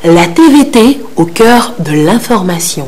La TVT au cœur de l'information.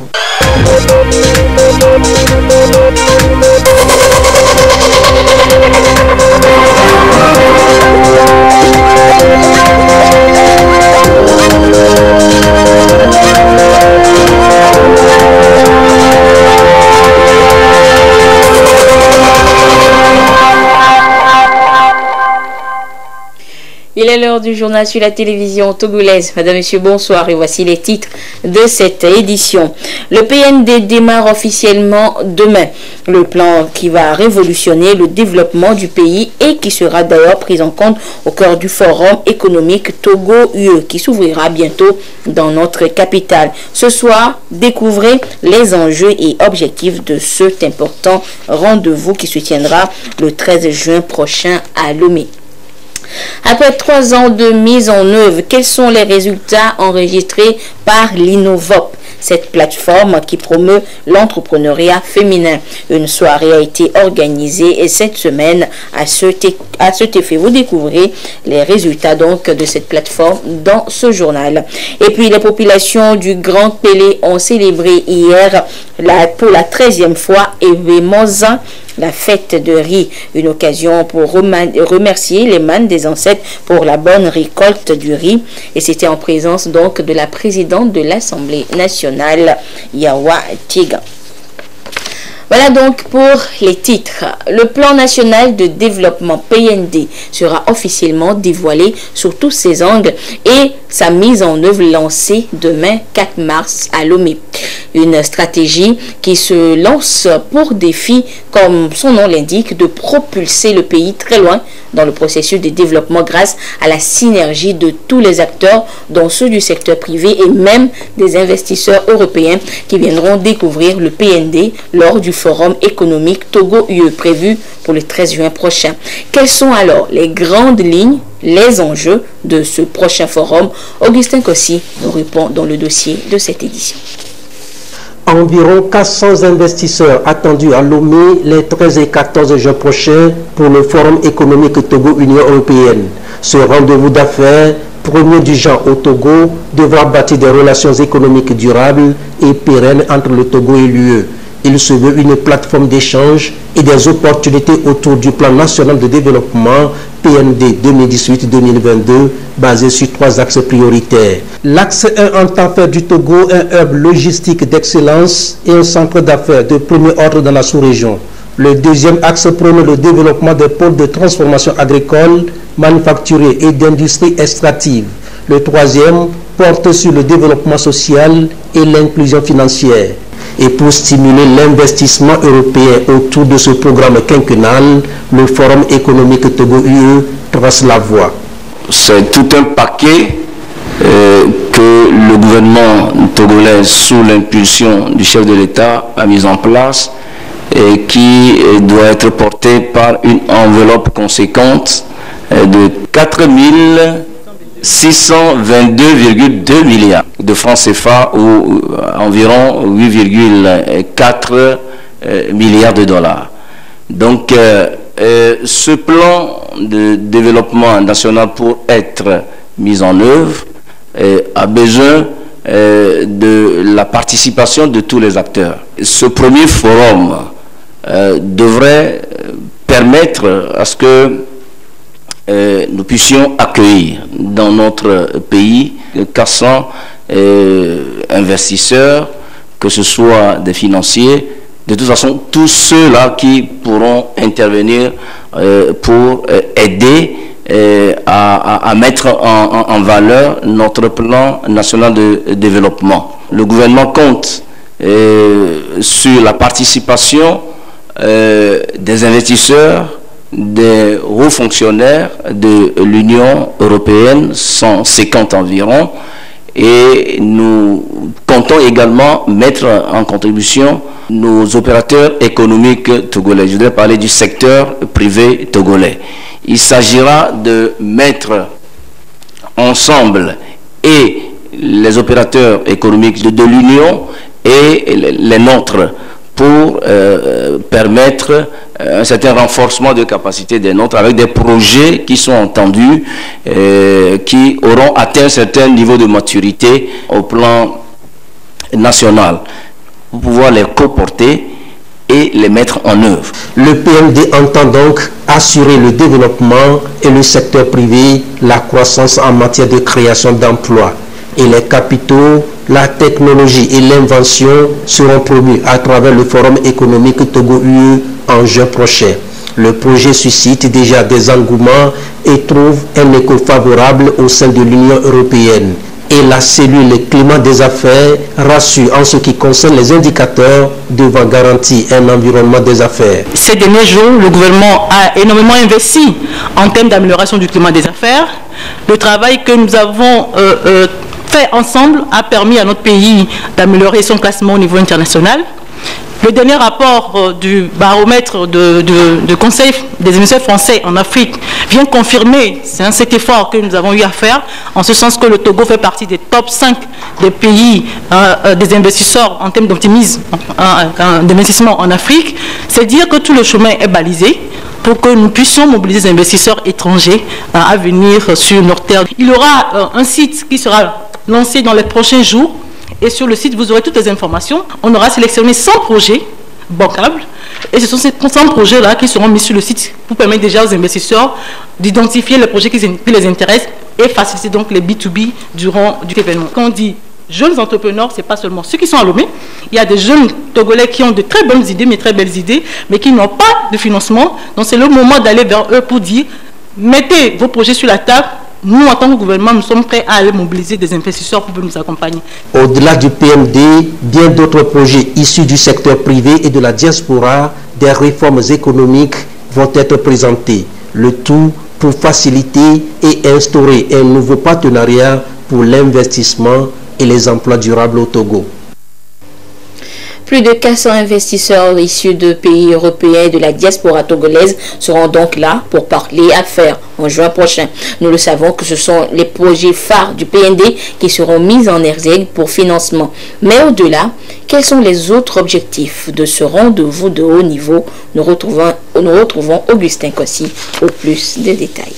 Il est l'heure du journal sur la télévision togolaise. Madame, Monsieur, bonsoir et voici les titres de cette édition. Le PND démarre officiellement demain. Le plan qui va révolutionner le développement du pays et qui sera d'ailleurs pris en compte au cœur du forum économique Togo-UE qui s'ouvrira bientôt dans notre capitale. Ce soir, découvrez les enjeux et objectifs de cet important rendez-vous qui se tiendra le 13 juin prochain à Lomé. Après 3 ans de mise en œuvre, quels sont les résultats enregistrés par l'Innovop, cette plateforme qui promeut l'entrepreneuriat féminin? Une soirée a été organisée cette semaine à cet effet. Vous découvrez les résultats donc de cette plateforme dans ce journal. Et puis les populations du Grand Pélé ont célébré hier pour la 13e fois Evemoza, la fête de riz, une occasion pour remercier les mânes des ancêtres pour la bonne récolte du riz. Et c'était en présence donc de la présidente de l'Assemblée nationale, Yawa Tiga. Voilà donc pour les titres. Le plan national de développement PND sera officiellement dévoilé sur tous ses angles et sa mise en œuvre lancée demain 4 mars à Lomé. Une stratégie qui se lance pour défi, comme son nom l'indique, de propulser le pays très loin dans le processus de développement grâce à la synergie de tous les acteurs, dont ceux du secteur privé et même des investisseurs européens qui viendront découvrir le PND lors du forum économique Togo-UE prévu pour le 13 juin prochain. Quelles sont alors les grandes lignes, les enjeux de ce prochain forum? Augustin Kossi nous répond dans le dossier de cette édition. Environ 400 investisseurs attendus à Lomé les 13 et 14 juin prochains pour le Forum économique Togo-Union européenne. Ce rendez-vous d'affaires, premier du genre au Togo, devra bâtir des relations économiques durables et pérennes entre le Togo et l'UE. Il se veut une plateforme d'échange et des opportunités autour du plan national de développement PND 2018-2022 basé sur 3 axes prioritaires. L'axe 1 entend faire du Togo un hub logistique d'excellence et un centre d'affaires de premier ordre dans la sous-région. Le deuxième axe promeut le développement des pôles de transformation agricole, manufacturier et d'industrie extractive. Le troisième porte sur le développement social et l'inclusion financière. Et pour stimuler l'investissement européen autour de ce programme quinquennal, le Forum économique Togo-UE trace la voie. C'est tout un paquet que le gouvernement togolais, sous l'impulsion du chef de l'État, a mis en place et qui doit être porté par une enveloppe conséquente de 4622,2 milliards de francs CFA ou environ 8,4 milliards de dollars. Donc ce plan de développement national pour être mis en œuvre a besoin de la participation de tous les acteurs. Ce premier forum devrait permettre à ce que nous puissions accueillir dans notre pays 400 investisseurs, que ce soit des financiers, de toute façon tous ceux-là qui pourront intervenir pour aider à mettre en valeur notre plan national de développement. Le gouvernement compte sur la participation des investisseurs, des hauts fonctionnaires de l'Union européenne, 150 environ, et nous comptons également mettre en contribution nos opérateurs économiques togolais. Je voudrais parler du secteur privé togolais. Il s'agira de mettre ensemble et les opérateurs économiques de l'Union et les nôtres pour permettre un certain renforcement de capacité des nôtres avec des projets qui sont entendus, qui auront atteint un certain niveau de maturité au plan national pour pouvoir les comporter et les mettre en œuvre. Le PND entend donc assurer le développement et le secteur privé, la croissance en matière de création d'emplois. Et les capitaux, la technologie et l'invention seront promus à travers le Forum économique Togo-UE en juin prochain. Le projet suscite déjà des engouements et trouve un écho favorable au sein de l'Union européenne. Et la cellule climat des affaires rassure en ce qui concerne les indicateurs devant garantir un environnement des affaires. Ces derniers jours, le gouvernement a énormément investi en termes d'amélioration du climat des affaires. Le travail que nous avons fait ensemble a permis à notre pays d'améliorer son classement au niveau international. Le dernier rapport du baromètre de Conseil des investisseurs français en Afrique vient confirmer cet effort que nous avons eu à faire, en ce sens que le Togo fait partie des top 5 des pays des investisseurs en termes d'optimisme d'investissement en Afrique. C'est dire que tout le chemin est balisé pour que nous puissions mobiliser des investisseurs étrangers à venir sur notre terre. Il y aura un site qui sera lancé dans les prochains jours. Et sur le site, vous aurez toutes les informations. On aura sélectionné 100 projets bancables. Et ce sont ces 100 projets-là qui seront mis sur le site pour permettre déjà aux investisseurs d'identifier les projets qui les intéressent et faciliter donc les B2B durant l'événement. Quand on dit jeunes entrepreneurs, ce n'est pas seulement ceux qui sont à Lomé. Il y a des jeunes Togolais qui ont de très bonnes idées, mais très belles idées, mais qui n'ont pas de financement. Donc c'est le moment d'aller vers eux pour dire, mettez vos projets sur la table. Nous, en tant que gouvernement, nous sommes prêts à aller mobiliser des investisseurs pour nous accompagner. Au-delà du PMD, bien d'autres projets issus du secteur privé et de la diaspora, des réformes économiques vont être présentés. Le tout pour faciliter et instaurer un nouveau partenariat pour l'investissement et les emplois durables au Togo. Plus de 400 investisseurs issus de pays européens et de la diaspora togolaise seront donc là pour parler affaires en juin prochain. Nous le savons que ce sont les projets phares du PND qui seront mis en exergue pour financement. Mais au-delà, quels sont les autres objectifs de ce rendez-vous de haut niveau? Nous retrouvons Augustin Kossi au plus de détails.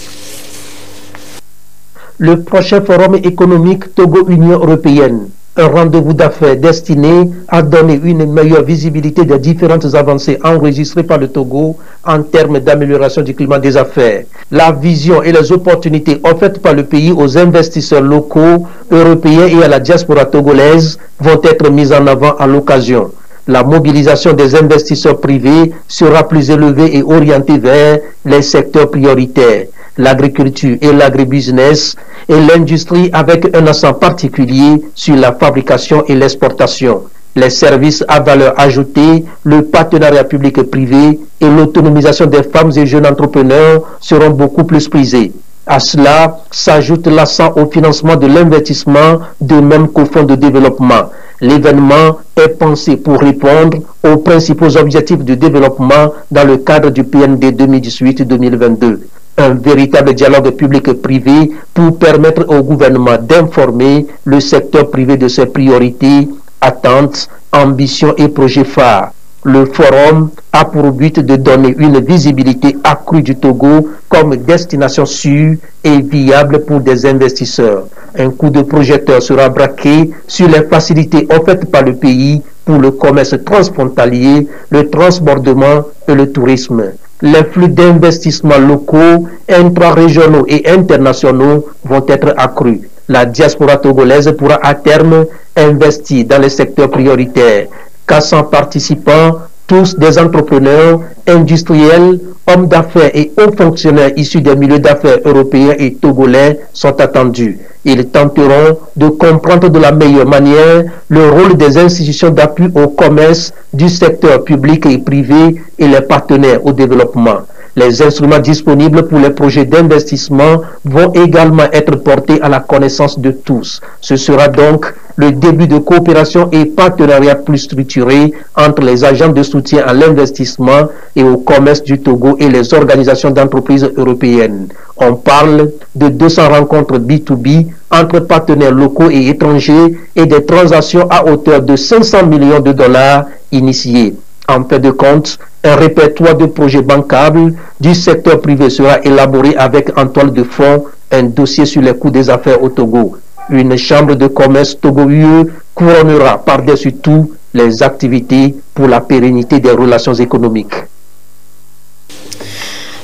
Le prochain forum économique Togo-Union européenne. Un rendez-vous d'affaires destiné à donner une meilleure visibilité des différentes avancées enregistrées par le Togo en termes d'amélioration du climat des affaires. La vision et les opportunités offertes par le pays aux investisseurs locaux, européens et à la diaspora togolaise vont être mises en avant à l'occasion. La mobilisation des investisseurs privés sera plus élevée et orientée vers les secteurs prioritaires, l'agriculture et l'agribusiness, et l'industrie avec un accent particulier sur la fabrication et l'exportation, les services à valeur ajoutée, le partenariat public-privé et l'autonomisation des femmes et jeunes entrepreneurs seront beaucoup plus prisés. À cela s'ajoute l'accent au financement de l'investissement, de même qu'au fonds de développement. L'événement est pensé pour répondre aux principaux objectifs de développement dans le cadre du PND 2018-2022. Un véritable dialogue public-privé pour permettre au gouvernement d'informer le secteur privé de ses priorités, attentes, ambitions et projets phares. Le forum a pour but de donner une visibilité accrue du Togo comme destination sûre et viable pour des investisseurs. Un coup de projecteur sera braqué sur les facilités offertes par le pays pour le commerce transfrontalier, le transbordement et le tourisme. Les flux d'investissements locaux, intra-régionaux et internationaux vont être accrus. La diaspora togolaise pourra à terme investir dans les secteurs prioritaires. 400 participants, tous des entrepreneurs, industriels, hommes d'affaires et hauts fonctionnaires issus des milieux d'affaires européens et togolais sont attendus. Ils tenteront de comprendre de la meilleure manière le rôle des institutions d'appui au commerce, du secteur public et privé et les partenaires au développement. Les instruments disponibles pour les projets d'investissement vont également être portés à la connaissance de tous. Ce sera donc le début de coopération et partenariat plus structuré entre les agents de soutien à l'investissement et au commerce du Togo et les organisations d'entreprises européennes. On parle de 200 rencontres B2B entre partenaires locaux et étrangers et des transactions à hauteur de 500 millions de dollars initiées. En fin de compte, un répertoire de projets bancables du secteur privé sera élaboré avec en toile de fond un dossier sur les coûts des affaires au Togo. Une chambre de commerce Togo-UE couronnera par-dessus tout les activités pour la pérennité des relations économiques.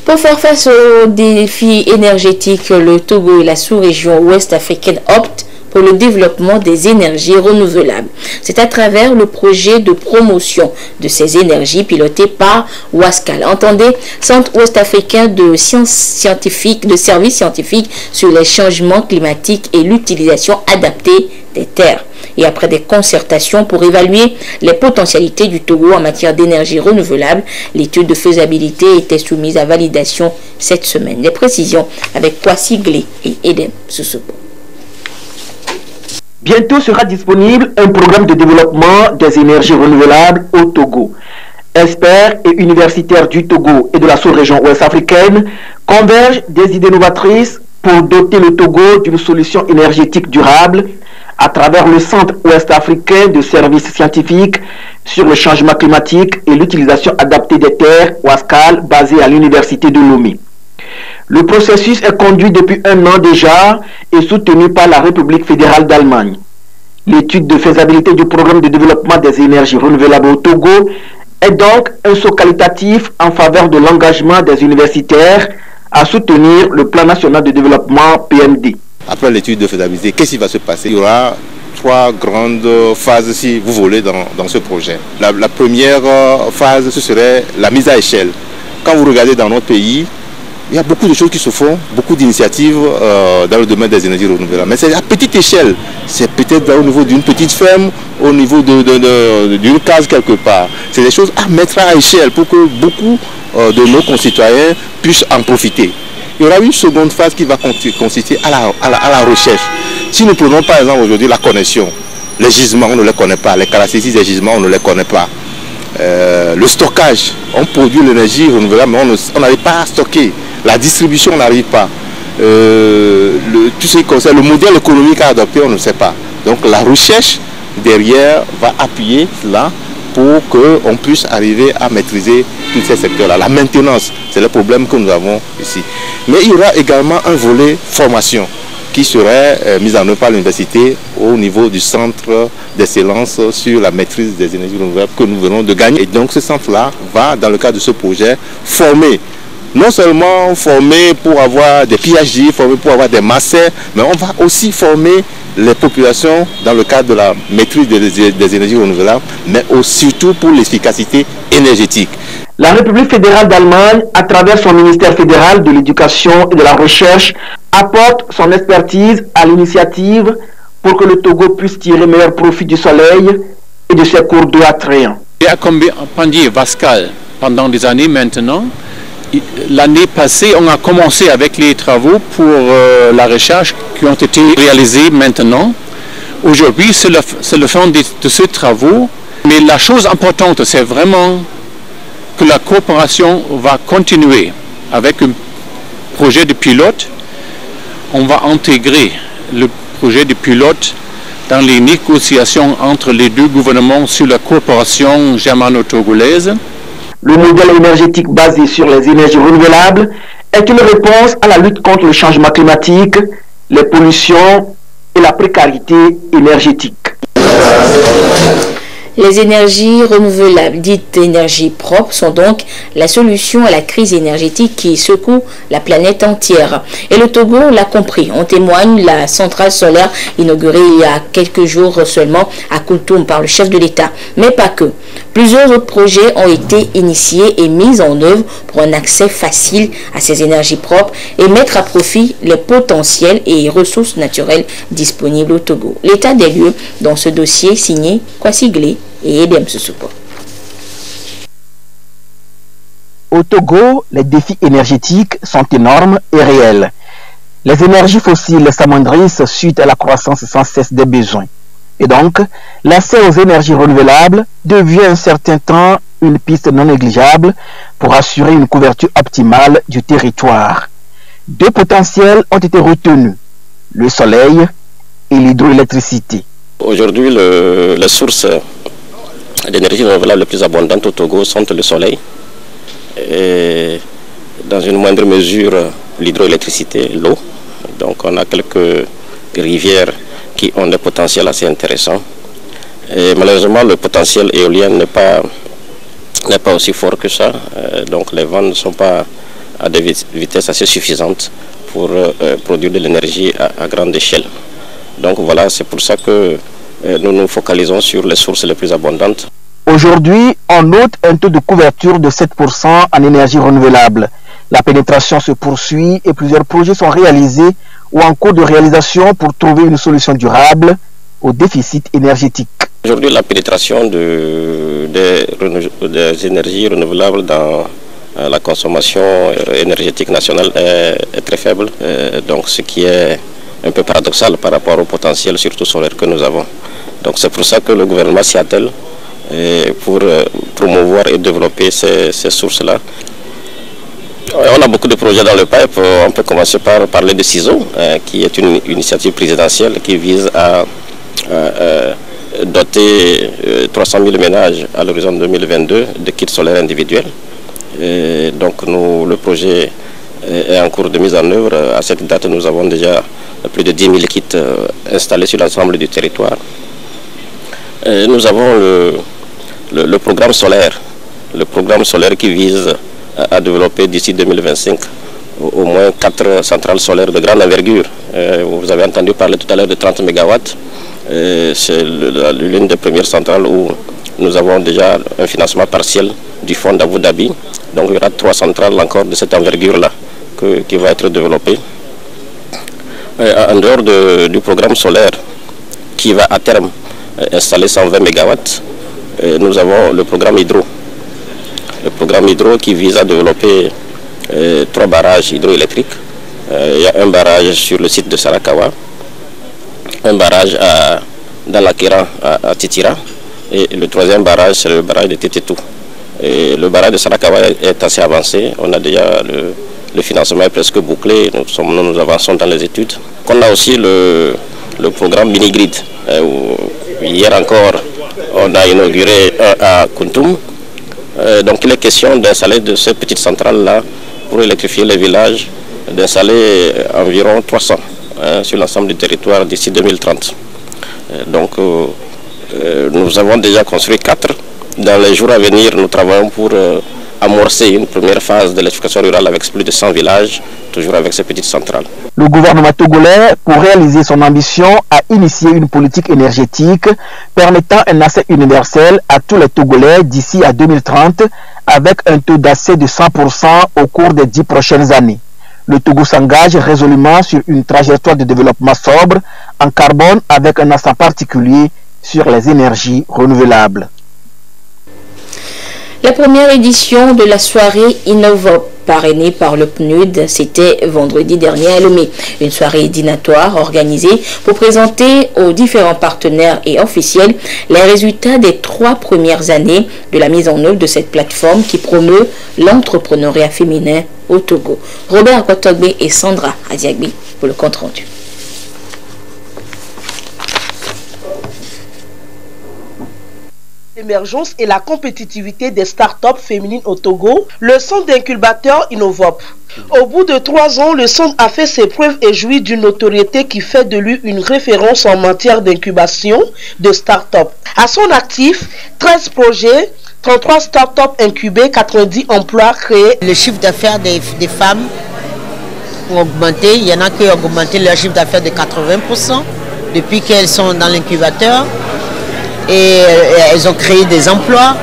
Pour faire face aux défis énergétiques, le Togo et la sous-région ouest africaine optent pour le développement des énergies renouvelables. C'est à travers le projet de promotion de ces énergies piloté par WASCAL. Entendez, Centre ouest africain de services scientifiques sur les changements climatiques et l'utilisation adaptée des terres. Et après des concertations pour évaluer les potentialités du Togo en matière d'énergie renouvelable, l'étude de faisabilité était soumise à validation cette semaine. Les précisions avec Kwasi Glé et Edem Soussopo. Bientôt sera disponible un programme de développement des énergies renouvelables au Togo. Experts et universitaires du Togo et de la sous-région ouest africaine convergent des idées novatrices pour doter le Togo d'une solution énergétique durable à travers le Centre ouest africain de services scientifiques sur le changement climatique et l'utilisation adaptée des terres, WASCAL, basé à l'université de Lomé. Le processus est conduit depuis un an déjà et soutenu par la République fédérale d'Allemagne. L'étude de faisabilité du programme de développement des énergies renouvelables au Togo est donc un saut qualitatif en faveur de l'engagement des universitaires à soutenir le plan national de développement PND. Après l'étude de faisabilité, qu'est-ce qui va se passer? Il y aura 3 grandes phases, si vous voulez, dans ce projet. La première phase, ce serait la mise à échelle. Quand vous regardez dans notre pays, il y a beaucoup de choses qui se font, beaucoup d'initiatives dans le domaine des énergies renouvelables. Mais c'est à petite échelle. C'est peut-être au niveau d'une petite ferme, au niveau d'une case quelque part. C'est des choses à mettre à échelle pour que beaucoup de nos concitoyens puissent en profiter. Il y aura une seconde phase qui va consister à la recherche. Si nous prenons par exemple aujourd'hui la connexion, les gisements, on ne les connaît pas. Les caractéristiques des gisements, on ne les connaît pas. Le stockage, on produit l'énergie renouvelable, mais on n'arrive pas à stocker. La distribution, on n'arrive pas. Tout ce qui concerne le modèle économique à adopter, on ne sait pas. Donc la recherche derrière va appuyer cela pour qu'on puisse arriver à maîtriser tous ces secteurs-là. La maintenance, c'est le problème que nous avons ici. Mais il y aura également un volet formation qui serait mis en œuvre par l'université au niveau du centre d'excellence sur la maîtrise des énergies renouvelables que nous venons de gagner. Et donc ce centre-là va, dans le cadre de ce projet, former, non seulement former pour avoir des PhD, former pour avoir des masters, mais on va aussi former les populations dans le cadre de la maîtrise des énergies renouvelables, mais surtout pour l'efficacité énergétique. La République fédérale d'Allemagne, à travers son ministère fédéral de l'éducation et de la recherche, apporte son expertise à l'initiative pour que le Togo puisse tirer meilleur profit du soleil et de ses cours d'eau attrayants. J'ai accompagné WASCAL pendant des années maintenant. L'année passée, on a commencé avec les travaux pour la recherche qui ont été réalisés maintenant. Aujourd'hui, c'est le fond de ces travaux. Mais la chose importante, c'est vraiment que la coopération va continuer avec un projet de pilote. On va intégrer le projet de pilote dans les négociations entre les deux gouvernements sur la coopération germano-togolaise. Le modèle énergétique basé sur les énergies renouvelables est une réponse à la lutte contre le changement climatique, les pollutions et la précarité énergétique. Les énergies renouvelables, dites énergies propres, sont donc la solution à la crise énergétique qui secoue la planète entière. Et le Togo l'a compris. En témoigne la centrale solaire inaugurée il y a quelques jours seulement à Koutoum par le chef de l'État. Mais pas que. Plusieurs autres projets ont été initiés et mis en œuvre pour un accès facile à ces énergies propres et mettre à profit les potentiels et ressources naturelles disponibles au Togo. L'état des lieux dans ce dossier signé Kwasi Glé et Edem Soussopo. Au Togo, les défis énergétiques sont énormes et réels. Les énergies fossiles s'amoindrissent suite à la croissance sans cesse des besoins. Et donc, l'accès aux énergies renouvelables devient un certain temps une piste non négligeable pour assurer une couverture optimale du territoire. Deux potentiels ont été retenus, le soleil et l'hydroélectricité. Aujourd'hui, les sources d'énergie renouvelable les plus abondantes au Togo sont le soleil et dans une moindre mesure l'hydroélectricité, l'eau. Donc on a quelques rivières qui ont des potentiels assez intéressants. Et malheureusement le potentiel éolien n'est pas aussi fort que ça. Donc les vents ne sont pas à des vitesses assez suffisantes pour produire de l'énergie à grande échelle. Donc voilà, c'est pour ça que nous nous focalisons sur les sources les plus abondantes. Aujourd'hui, on note un taux de couverture de 7% en énergie renouvelable. La pénétration se poursuit et plusieurs projets sont réalisés ou en cours de réalisation pour trouver une solution durable au déficit énergétique. Aujourd'hui, la pénétration des énergies renouvelables dans la consommation énergétique nationale est très faible, donc ce qui est un peu paradoxal par rapport au potentiel, surtout solaire, que nous avons. Donc c'est pour ça que le gouvernement s'y attelle pour promouvoir et développer ces sources-là. On a beaucoup de projets dans le pipe. On peut commencer par parler de CISO, qui est une initiative présidentielle qui vise à doter 300 000 ménages à l'horizon 2022 de kits solaires individuels. Et donc le projet est en cours de mise en œuvre. À cette date, nous avons déjà plus de 10 000 kits installés sur l'ensemble du territoire. Et nous avons le programme solaire qui vise à développer d'ici 2025 au moins 4 centrales solaires de grande envergure. Vous avez entendu parler tout à l'heure de 30 MW. C'est l'une des premières centrales où nous avons déjà un financement partiel du fonds d'Abu Dhabi. Donc il y aura 3 centrales encore de cette envergure-là qui va être développée. En dehors du programme solaire qui va à terme installer 120 MW, nous avons le programme hydro. Le programme hydro qui vise à développer 3 barrages hydroélectriques. Il y a un barrage sur le site de Sarakawa, un barrage dans l'Akira à Titira, et le 3e barrage c'est le barrage de Tetetou. Et le barrage de Sarakawa est assez avancé, on a déjà le financement est presque bouclé, nous avançons dans les études. On a aussi le programme mini-grid. Hier encore, on a inauguré à Kuntum. Donc il est question d'installer de ces petites centrales-là pour électrifier les villages, d'installer environ 300 sur l'ensemble du territoire d'ici 2030. Donc nous avons déjà construit 4. Dans les jours à venir, nous travaillons pour amorcer une première phase de l'électrification rurale avec plus de 100 villages, toujours avec ces petites centrales. Le gouvernement togolais, pour réaliser son ambition, a initié une politique énergétique permettant un accès universel à tous les Togolais d'ici à 2030, avec un taux d'accès de 100% au cours des 10 prochaines années. Le Togo s'engage résolument sur une trajectoire de développement sobre en carbone avec un accent particulier sur les énergies renouvelables. La première édition de la soirée Innovop, parrainée par le PNUD, c'était vendredi dernier à Lomé. Une soirée dînatoire organisée pour présenter aux différents partenaires et officiels les résultats des 3 premières années de la mise en œuvre de cette plateforme qui promeut l'entrepreneuriat féminin au Togo. Robert Kotogbe et Sandra Adiagbi pour le compte rendu. L'émergence et la compétitivité des startups féminines au Togo, le centre d'incubateur Innovop. Au bout de 3 ans, le centre a fait ses preuves et jouit d'une notoriété qui fait de lui une référence en matière d'incubation de startups. À son actif, 13 projets, 33 startups incubées, 90 emplois créés. Le chiffre d'affaires des femmes ont augmenté. Il y en a qui ont augmenté leur chiffre d'affaires de 80% depuis qu'elles sont dans l'incubateur. Et elles ont créé des emplois.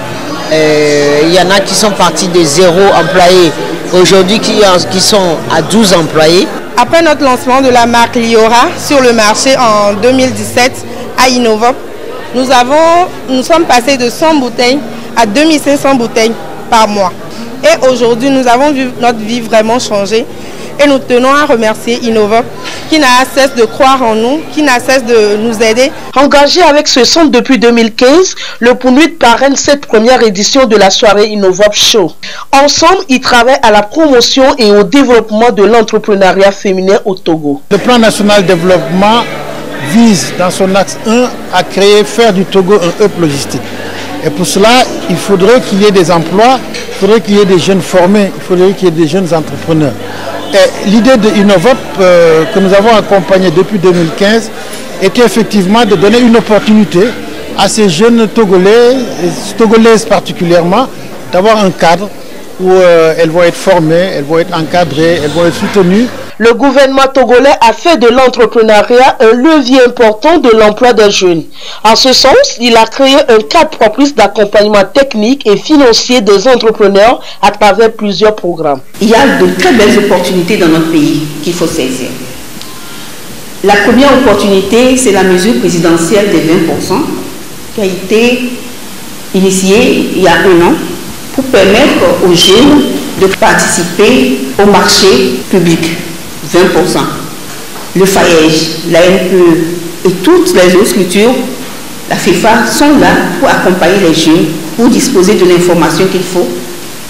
Il y en a qui sont partis de 0 employés, aujourd'hui qui sont à 12 employés. Après notre lancement de la marque Liora sur le marché en 2017 à Innovop, nous sommes passés de 100 bouteilles à 2500 bouteilles par mois. Et aujourd'hui, nous avons vu notre vie vraiment changer. Et nous tenons à remercier Innovop qui n'a cesse de croire en nous, qui n'a cesse de nous aider. Engagé avec ce centre depuis 2015, le PNUD parraine cette première édition de la soirée Innovop Show. Ensemble, ils travaillent à la promotion et au développement de l'entrepreneuriat féminin au Togo. Le plan national de développement vise dans son axe 1 à faire du Togo un hub logistique. Et pour cela, il faudrait qu'il y ait des emplois, il faudrait qu'il y ait des jeunes formés, il faudrait qu'il y ait des jeunes entrepreneurs. L'idée de Innovop que nous avons accompagné depuis 2015 était effectivement de donner une opportunité à ces jeunes Togolaises particulièrement, d'avoir un cadre où elles vont être formées, elles vont être encadrées, elles vont être soutenues. Le gouvernement togolais a fait de l'entrepreneuriat un levier important de l'emploi des jeunes. En ce sens, il a créé un cadre propice d'accompagnement technique et financier des entrepreneurs à travers plusieurs programmes. Il y a de très belles opportunités dans notre pays qu'il faut saisir. La première opportunité, c'est la mesure présidentielle des 20% qui a été initiée il y a 1 an pour permettre aux jeunes de participer au marché public. 20%. Le FAEJ, l'ANPE et toutes les autres structures, la FIFA, sont là pour accompagner les jeunes, pour disposer de l'information qu'il faut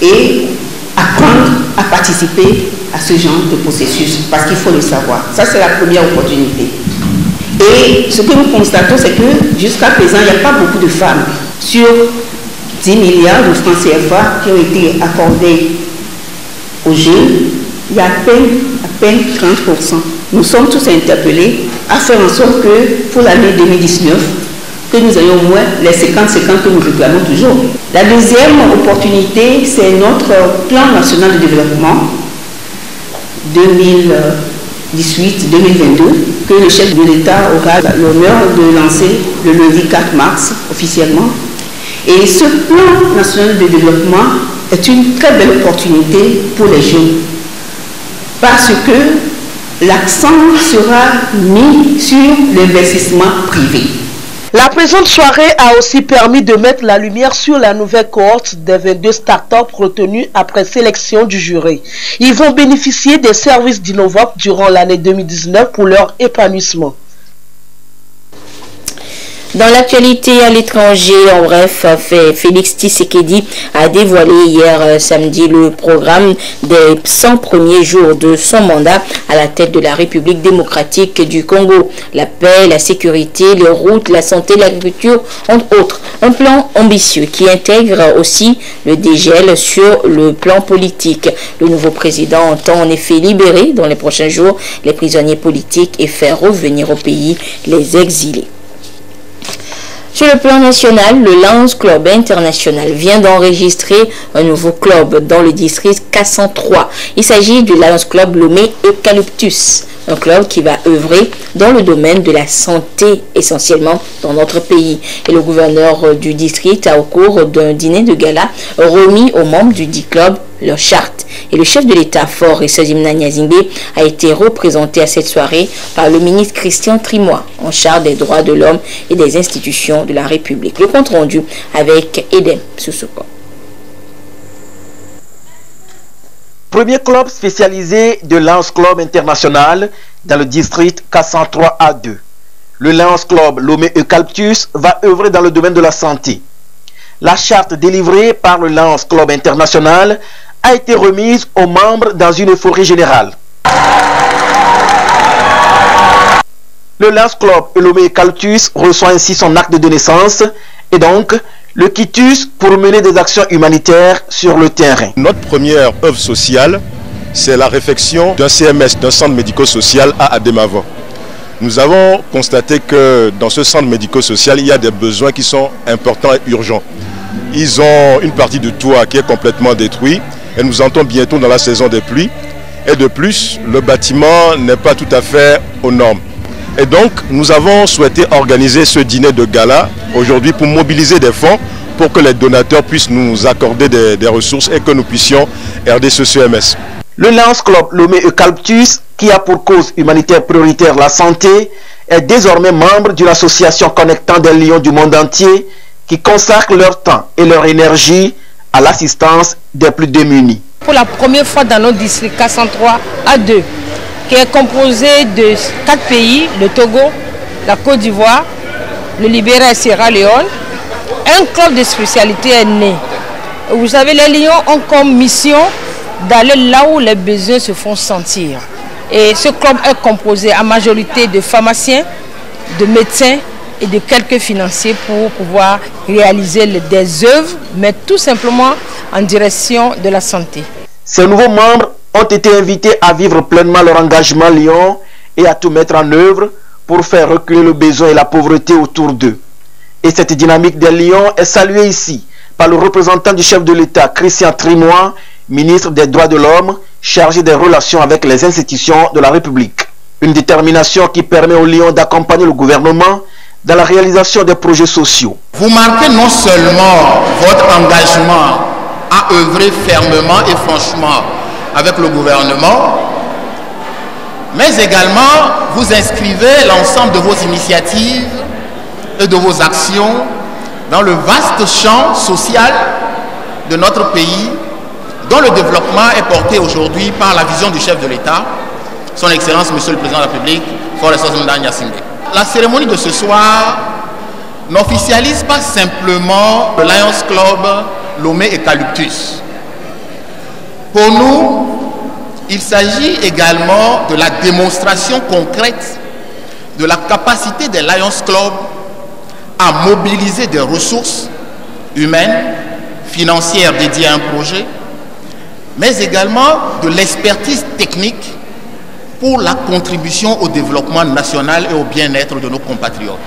et apprendre à participer à ce genre de processus, parce qu'il faut le savoir. Ça, c'est la première opportunité. Et ce que nous constatons, c'est que jusqu'à présent, il n'y a pas beaucoup de femmes. Sur 10 milliards de francs CFA qui ont été accordés aux jeunes, il y a à peine 30%. Nous sommes tous interpellés à faire en sorte que pour l'année 2019, que nous ayons au moins les 50-50 que nous réclamons toujours. La deuxième opportunité, c'est notre plan national de développement 2018-2022, que le chef de l'État aura l'honneur de lancer le lundi 4 mars officiellement. Et ce plan national de développement est une très belle opportunité pour les jeunes, parce que l'accent sera mis sur l'investissement privé. La présente soirée a aussi permis de mettre la lumière sur la nouvelle cohorte des 22 startups retenues après sélection du jury. Ils vont bénéficier des services d'Innovop durant l'année 2019 pour leur épanouissement. Dans l'actualité à l'étranger, en bref, Félix Tshisekedi a dévoilé hier samedi le programme des 100 premiers jours de son mandat à la tête de la République démocratique du Congo. La paix, la sécurité, les routes, la santé, l'agriculture, entre autres. Un plan ambitieux qui intègre aussi le dégel sur le plan politique. Le nouveau président entend en effet libérer dans les prochains jours les prisonniers politiques et faire revenir au pays les exilés. Sur le plan national, le Lions Club International vient d'enregistrer un nouveau club dans le district K103. Il s'agit du Lions Club Lomé Eucalyptus, un club qui va œuvrer dans le domaine de la santé essentiellement dans notre pays. Et le gouverneur du district a, au cours d'un dîner de gala, remis aux membres du dit club leur charte. Et le chef de l'État, Faure Essaouzimana Gnassingbé, a été représenté à cette soirée par le ministre Christian Trimois, en charge des droits de l'homme et des institutions de la République. Le compte rendu avec Edem Soussouko. Premier club spécialisé de Lions Club International dans le district K103A2. Le Lions Club Lomé Eucalyptus va œuvrer dans le domaine de la santé. La charte délivrée par le Lions Club International a été remise aux membres dans une euphorie générale. Le Lions Club Lomé Eucalyptus reçoit ainsi son acte de naissance et donc le quitus pour mener des actions humanitaires sur le terrain. Notre première œuvre sociale, c'est la réfection d'un CMS, d'un centre médico-social à Ademavan. Nous avons constaté que dans ce centre médico-social, il y a des besoins qui sont importants et urgents. Ils ont une partie du toit qui est complètement détruite et nous entrons bientôt dans la saison des pluies. Et de plus, le bâtiment n'est pas tout à fait aux normes. Et donc, nous avons souhaité organiser ce dîner de gala aujourd'hui pour mobiliser des fonds pour que les donateurs puissent nous accorder des ressources et que nous puissions aider ce CMS. Le Lions Club Lomé Eucalyptus, qui a pour cause humanitaire prioritaire la santé, est désormais membre d'une association connectant des lions du monde entier qui consacrent leur temps et leur énergie à l'assistance des plus démunis. Pour la première fois dans notre district K103A2, qui est composé de 4 pays, le Togo, la Côte d'Ivoire, le Libéria et Sierra Leone, un club de spécialité est né. Vous savez, les lions ont comme mission d'aller là où les besoins se font sentir. Et ce club est composé en majorité de pharmaciens, de médecins, et de quelques financiers pour pouvoir réaliser des œuvres, mais tout simplement en direction de la santé. Ces nouveaux membres ont été invités à vivre pleinement leur engagement Lyon et à tout mettre en œuvre pour faire reculer le besoin et la pauvreté autour d'eux. Et cette dynamique des Lions est saluée ici par le représentant du chef de l'État, Christian Trimois, ministre des Droits de l'Homme, chargé des relations avec les institutions de la République. Une détermination qui permet aux Lions d'accompagner le gouvernement dans la réalisation des projets sociaux. Vous marquez non seulement votre engagement à œuvrer fermement et franchement avec le gouvernement, mais également vous inscrivez l'ensemble de vos initiatives et de vos actions dans le vaste champ social de notre pays, dont le développement est porté aujourd'hui par la vision du chef de l'État, son Excellence Monsieur le Président de la République, Forest Ndanya Singh. La cérémonie de ce soir n'officialise pas simplement le Lions Club Lomé Eucalyptus. Pour nous, il s'agit également de la démonstration concrète de la capacité des Lions Club à mobiliser des ressources humaines, financières dédiées à un projet, mais également de l'expertise technique pour la contribution au développement national et au bien-être de nos compatriotes.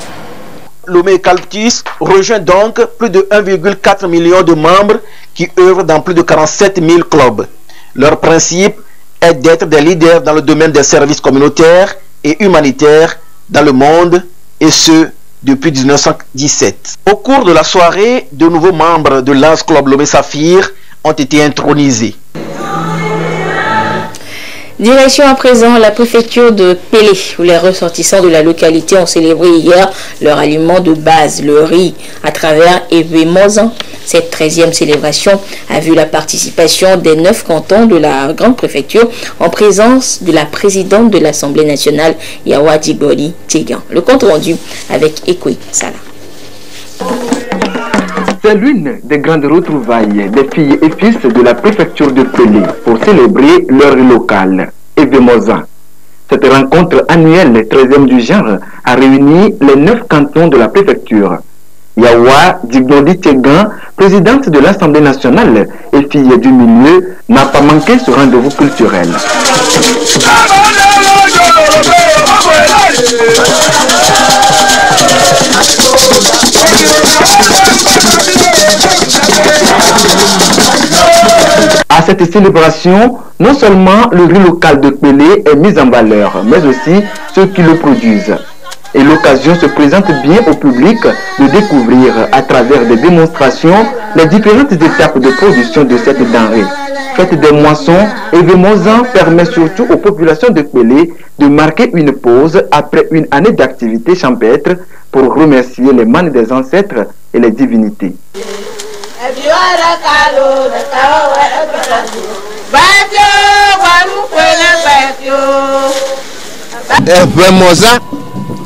Lomé Eucalyptus rejoint donc plus de 1,4 million de membres qui œuvrent dans plus de 47 000 clubs. Leur principe est d'être des leaders dans le domaine des services communautaires et humanitaires dans le monde, et ce, depuis 1917. Au cours de la soirée, de nouveaux membres de Lions Club Lomé Saphir ont été intronisés. Direction à présent la préfecture de Pélé, où les ressortissants de la localité ont célébré hier leur aliment de base, le riz, à travers Eve Mozan. Cette 13e célébration a vu la participation des 9 cantons de la grande préfecture en présence de la présidente de l'Assemblée nationale, Yawa Diboli Tchegan. Le compte rendu avec Ekwe Salah. C'est l'une des grandes retrouvailles des filles et fils de la préfecture de Pélé pour célébrer leur local, Eve Mozan. Cette rencontre annuelle, 13e du genre, a réuni les 9 cantons de la préfecture. Yawa Diboli Tchegan, présidente de l'Assemblée nationale et fille du milieu, n'a pas manqué ce rendez-vous culturel. À cette célébration, non seulement le riz local de Pélé est mis en valeur, mais aussi ceux qui le produisent. Et l'occasion se présente bien au public de découvrir à travers des démonstrations les différentes étapes de production de cette denrée. Fête des moissons, Eve Mozan permet surtout aux populations de Pélé de marquer une pause après une année d'activité champêtre pour remercier les manes des ancêtres et les divinités. Eve Mozan,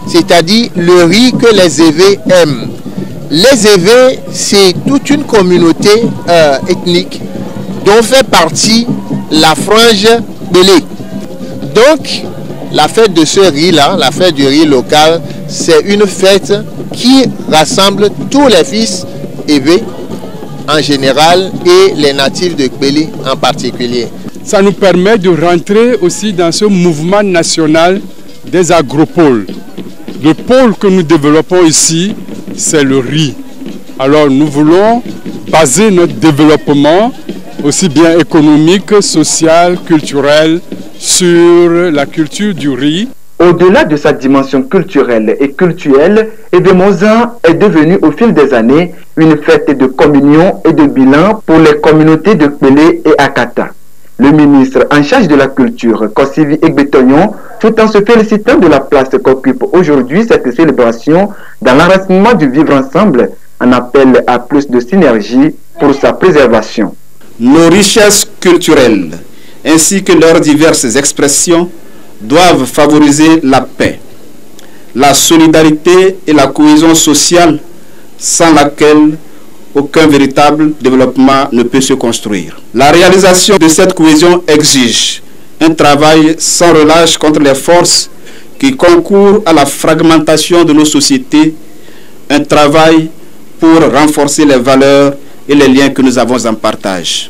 c'est-à-dire le riz que les Évés aiment. Les Évés, c'est toute une communauté ethnique dont fait partie la frange Pélé. Donc, la fête de ce riz-là, la fête du riz local, c'est une fête qui rassemble tous les fils Évés en général et les natifs de Pélé en particulier. Ça nous permet de rentrer aussi dans ce mouvement national des agropoles. Le pôle que nous développons ici, c'est le riz. Alors nous voulons baser notre développement, aussi bien économique, social, culturel, sur la culture du riz. Au-delà de sa dimension culturelle et cultuelle, Eve Mozan est devenue au fil des années une fête de communion et de bilan pour les communautés de Pélé et Akata. Le ministre en charge de la culture, Kossivi Egbetonyon, tout en se félicitant de la place qu'occupe aujourd'hui cette célébration dans l'enracinement du vivre ensemble, en appelle à plus de synergie pour sa préservation. Nos richesses culturelles, ainsi que leurs diverses expressions, doivent favoriser la paix, la solidarité et la cohésion sociale, sans laquelle aucun véritable développement ne peut se construire. La réalisation de cette cohésion exige un travail sans relâche contre les forces qui concourent à la fragmentation de nos sociétés un travail pour renforcer les valeurs et les liens que nous avons en partage.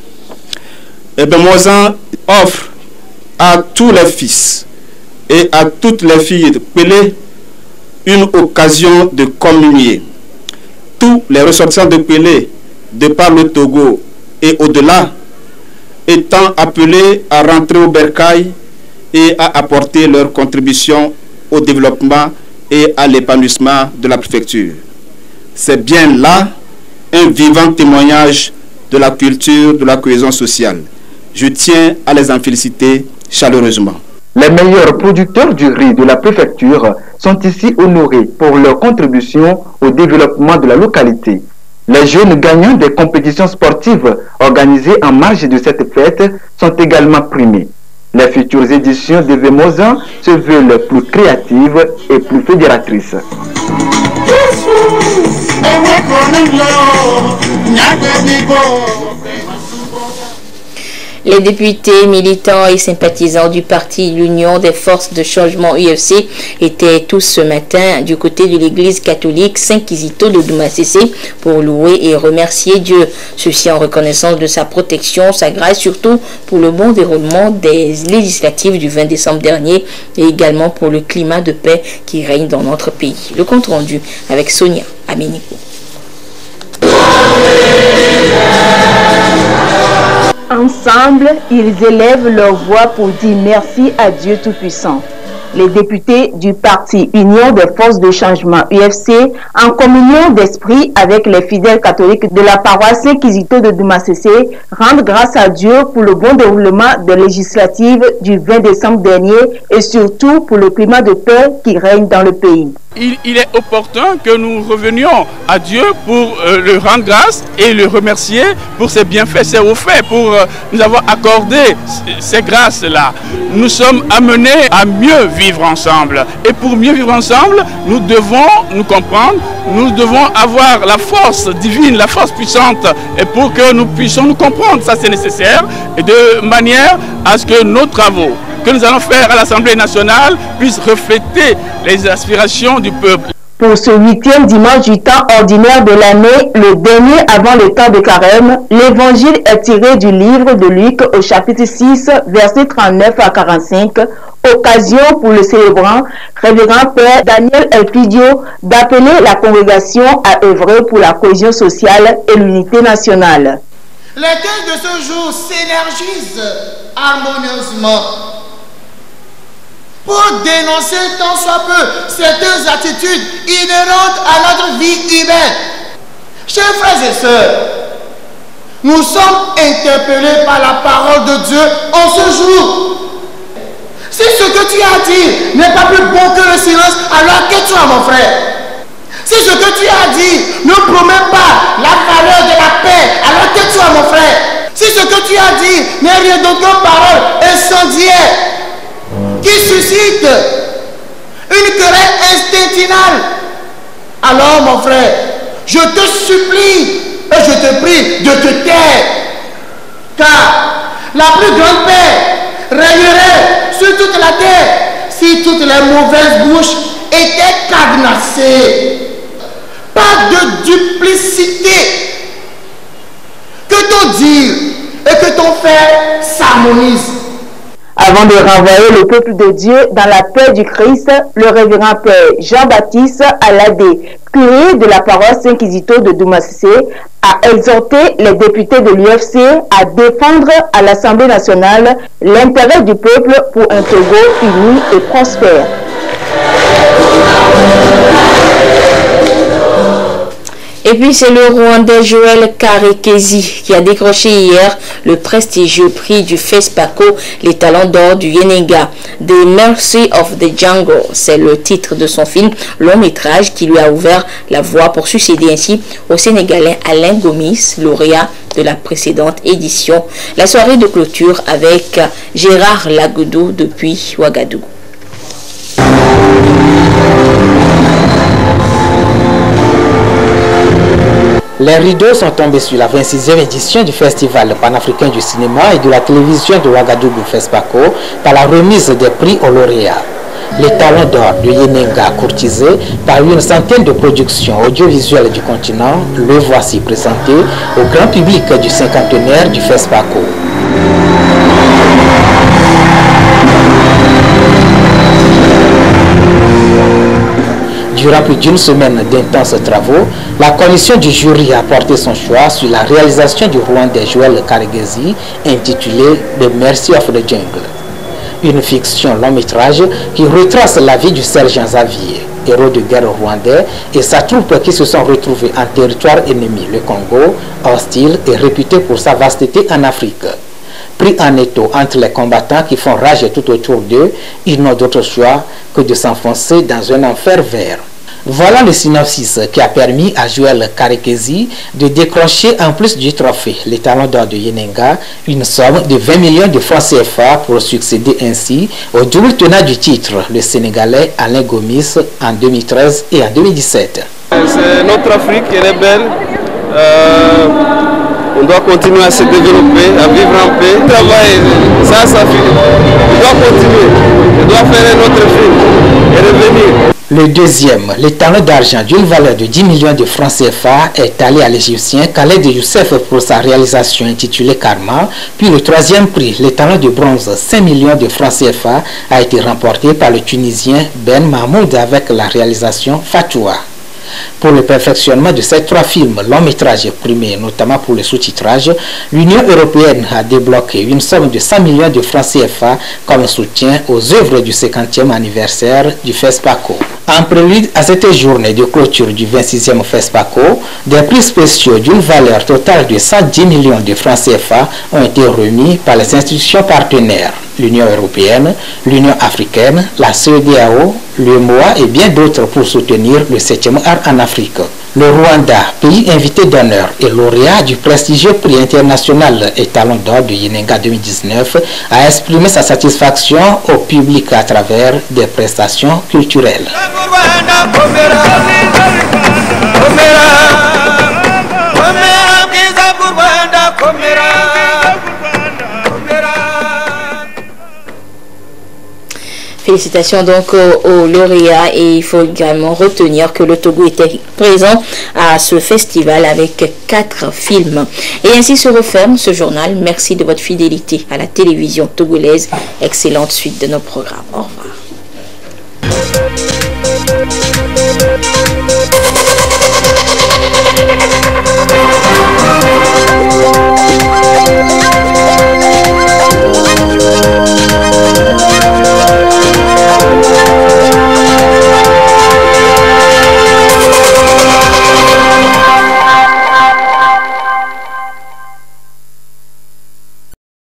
Eben Mozan offre à tous les fils et à toutes les filles de Pelé une occasion de communier. Tous les ressortissants de Pelé, de par le Togo et au-delà, étant appelés à rentrer au bercail et à apporter leur contribution au développement et à l'épanouissement de la préfecture. C'est bien là un vivant témoignage de la culture, de la cohésion sociale. Je tiens à les en féliciter chaleureusement. Les meilleurs producteurs du riz de la préfecture sont ici honorés pour leur contribution au développement de la localité. Les jeunes gagnants des compétitions sportives organisées en marge de cette fête sont également primés. Les futures éditions de Vemozan se veulent plus créatives et plus fédératrices. Les députés, militants et sympathisants du parti L'Union des forces de changement UFC étaient tous ce matin du côté de l'église catholique Saint-Kizito de Doumassissé pour louer et remercier Dieu. Ceci en reconnaissance de sa protection, sa grâce, surtout pour le bon déroulement des législatives du 20 décembre dernier et également pour le climat de paix qui règne dans notre pays. Le compte rendu avec Sonia Aménico. Ensemble, ils élèvent leur voix pour dire merci à Dieu Tout-Puissant. Les députés du parti Union des forces de changement UFC, en communion d'esprit avec les fidèles catholiques de la paroisse Saint-Kizito de Doumassissé, rendent grâce à Dieu pour le bon déroulement des législatives du 20 décembre dernier et surtout pour le climat de paix qui règne dans le pays. Il est opportun que nous revenions à Dieu pour le rendre grâce et le remercier pour ses bienfaits, ses hauts faits, pour nous avoir accordé ces grâces-là. Nous sommes amenés à mieux vivre ensemble. Et pour mieux vivre ensemble, nous devons nous comprendre, nous devons avoir la force divine, la force puissante, et pour que nous puissions nous comprendre. Ça, c'est nécessaire, et de manière à ce que nos travaux que nous allons faire à l'Assemblée nationale puissent refléter les aspirations du peuple. Pour ce 8e dimanche du temps ordinaire de l'année, le dernier avant le temps de carême, l'évangile est tiré du livre de Luc au chapitre 6, versets 39 à 45, occasion pour le célébrant, révérend Père Daniel Elpidio, d'appeler la congrégation à œuvrer pour la cohésion sociale et l'unité nationale. L'Église de ce jour s'énergise harmonieusement pour dénoncer tant soit peu certaines attitudes inhérentes à notre vie humaine. Chers frères et sœurs, nous sommes interpellés par la parole de Dieu en ce jour. Si ce que tu as dit n'est pas plus bon que le silence, alors tais-toi, mon frère. Si ce que tu as dit ne promet pas la valeur de la paix, alors tais-toi, mon frère. Si ce que tu as dit n'est rien d'autre qu'une parole incendiaire qui suscite une querelle instinctinale, alors, mon frère, je te supplie et je te prie de te taire, car la plus grande paix régnerait sur toute la terre si toutes les mauvaises bouches étaient cadenassées. Pas de duplicité, que ton dire et que ton faire s'harmonisent. Avant de renvoyer le peuple de Dieu dans la paix du Christ, le révérend Père Jean-Baptiste Aladé, curé de la paroisse Saint-Kizito de Doumassissé, a exhorté les députés de l'UFC à défendre à l'Assemblée nationale l'intérêt du peuple pour un Togo uni et prospère. Et puis c'est le Rwandais Joël Karekezi qui a décroché hier le prestigieux prix du FESPACO, les talents d'or du Yenenga. The Mercy of the Jungle, c'est le titre de son film long métrage qui lui a ouvert la voie pour succéder ainsi au Sénégalais Alain Gomis, lauréat de la précédente édition. La soirée de clôture avec Gérard Lagoudou depuis Ouagadougou. Les rideaux sont tombés sur la 26e édition du Festival panafricain du cinéma et de la télévision de Ouagadougou FESPACO par la remise des prix aux lauréats. Les talents d'or de Yenenga, courtisés par une centaine de productions audiovisuelles du continent, le voici présenté au grand public du cinquantenaire du FESPACO. Durant plus d'une semaine d'intenses travaux, la commission du jury a porté son choix sur la réalisation du Rwandais Joël Karegezi intitulé The Mercy of the Jungle. Une fiction long métrage qui retrace la vie du sergent Xavier, héros de guerre rwandais, et sa troupe qui se sont retrouvés en territoire ennemi, le Congo, hostile et réputé pour sa vasteté en Afrique. Pris en étau entre les combattants qui font rage tout autour d'eux, ils n'ont d'autre choix que de s'enfoncer dans un enfer vert. Voilà le synopsis qui a permis à Joël Karekezi de décrocher, en plus du trophée, les talents d'or de Yenenga, une somme de 20 millions de francs CFA pour succéder ainsi au double tenant du titre, le Sénégalais Alain Gomis, en 2013 et en 2017. C'est notre Afrique, elle est belle. On doit continuer à se développer, à vivre en paix. Travailler, ça finit. On doit continuer. On doit faire un autre film et revenir. Le deuxième, les talents d'argent d'une valeur de 10 millions de francs CFA, est allé à l'Égyptien Khaled Youssef pour sa réalisation intitulée Karma. Puis le troisième prix, les talents de bronze, 5 millions de francs CFA, a été remporté par le Tunisien Ben Mahmoud avec la réalisation Fatoua. Pour le perfectionnement de ces trois films long métrages primés, notamment pour le sous-titrage, l'Union européenne a débloqué une somme de 100 millions de francs CFA comme soutien aux œuvres du 50e anniversaire du FESPACO. En prélude à cette journée de clôture du 26e FESPACO, des prix spéciaux d'une valeur totale de 110 millions de francs CFA ont été remis par les institutions partenaires, l'Union européenne, l'Union africaine, la CEDEAO, l'UEMOA et bien d'autres pour soutenir le 7e art en Afrique. Le Rwanda, pays invité d'honneur et lauréat du prestigieux prix international et talon d'or de Yenenga 2019, a exprimé sa satisfaction au public à travers des prestations culturelles. Félicitations donc aux lauréats, et il faut également retenir que le Togo était présent à ce festival avec 4 films. Et ainsi se referme ce journal. Merci de votre fidélité à la télévision togolaise. Excellente suite de nos programmes. Au revoir.